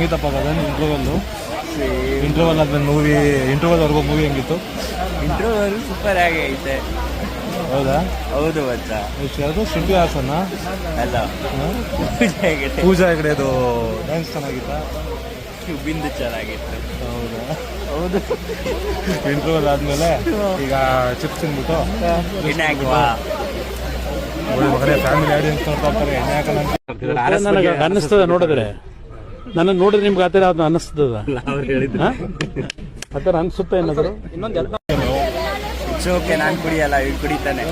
ಹೆಂಗಿತ್ತಪ್ಪ Gagan interval ಆದ್ಮೇಲೆ movie ಇಂಟರ್ವಲ್ವರೆಗೂ movie ಹೆಂಗಿತ್ತು? ಇಂಟ್ರೋವರ್ super ಆಗಿ ಐತೆ. ಹೌದಾ? ಹೌದು ಬಚ್ಚ. ಯಾವುದು ಶಿಲ್ಪಿ ಹಾಸನ ಅಲ್ಲ, ಪೂಜಾ ಹೆಗಡೆದು ಡ್ಯಾನ್ಸ್ ಚೆನ್ನಾಗಿತ್ತಾ? ಬಿಂದು ಚೆನ್ನಾಗಿತ್ತು. ಹೌದಾ? ಹೌದು. ಇಂಟರ್ವಲ್ ಆದ್ಮೇಲೆ ಈಗ ಚಿಪ್ಸ್ ತಿನ್ಬಿಟ್ಟು ಮಗನೇ ಫ್ಯಾಮಿಲಿ ಆಡಿಯನ್ಸ್ ನೋಡ್ತಾರೆ ಎಣ್ಣೆ ಹಾಕೋಣ ನನಗೆ ಅನ್ನಿಸ್ತದ ನೋಡಿದ್ರೆ, ನನ್ನ ನೋಡಿದ್ರೆ ನಿಮ್ಗೆ ಆ ಥರ ಅದು ಅನ್ನಿಸ್ತದ, ಆ ಥರ ಅನ್ಸುತ್ತೆ ಏನಾದ್ರು? ಓಕೆ, ನಾನು ಕುಡಿಯಲ್ಲ, ಇವ್ ಕುಡಿತಾನೆ.